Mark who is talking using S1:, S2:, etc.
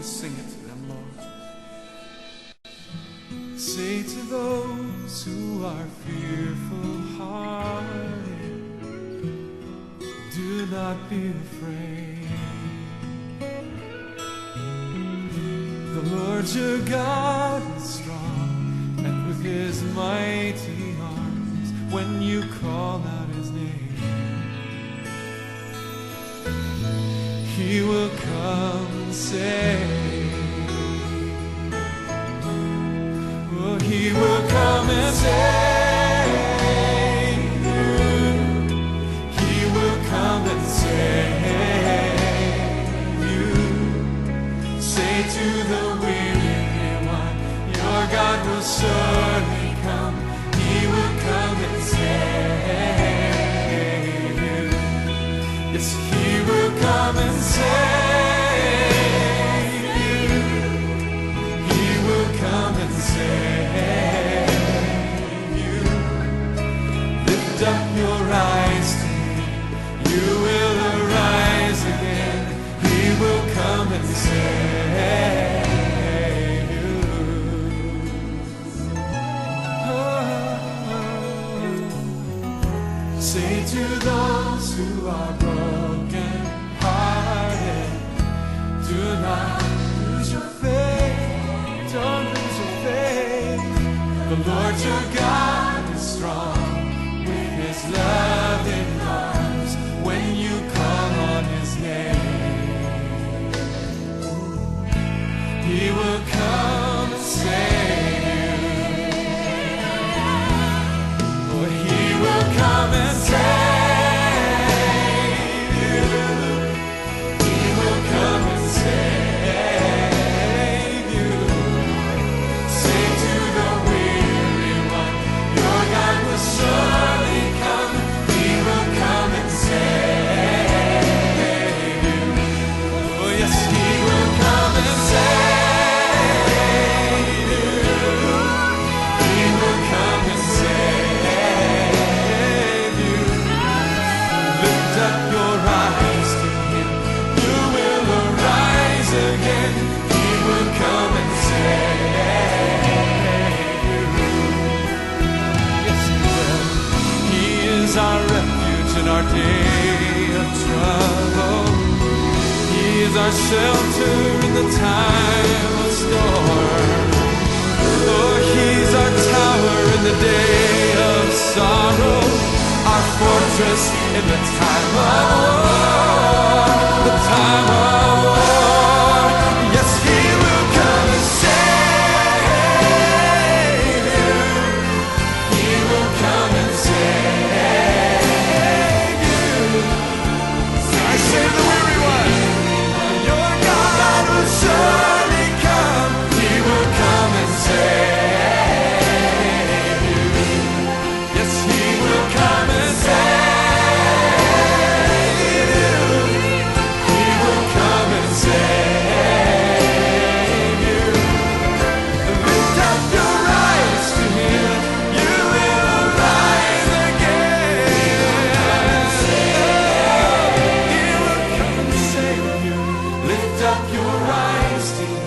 S1: sing it to them, Lord. Say to those who are fearful-hearted, do not be afraid. The Lord your God is strong, and with his mighty arms, when you call out his name, he will come and save. Oh, he will come and save you. He will come and save you. Say to the weary one, your God will surely come. He will come and save you. Yes, he will come and save you. He will come and save you. Lift up your eyes to him. You will arise again. He will come and save you. Oh. Say to those who are broken hearted, do not lose your faith. Don't lose your faith. The Lord your God is strong, with his loving arms, when you call on his name, he will come and save you. For he will come and save you. He will come and save you. Say to the weary one, your God will surely come. He will come and save you. Oh yes, he will come and save you. He will come and save you. Lift up your eyes to him. You will arise again. He will come and save you. Yes, he will. He is our refuge in our day of trouble. He is our shelter in the time of storm. Oh, he's our tower in the day of sorrow, our fortress in the time of war, the time of war. Yes, he will come and save you. He will come and save you. I say the weary one, your God will surely come. He will come and save you. Yes, he will come and save you. He will come and save you. Lift up your eyes to him. You will arise again. He will come and save you. Lift up your eyes to him.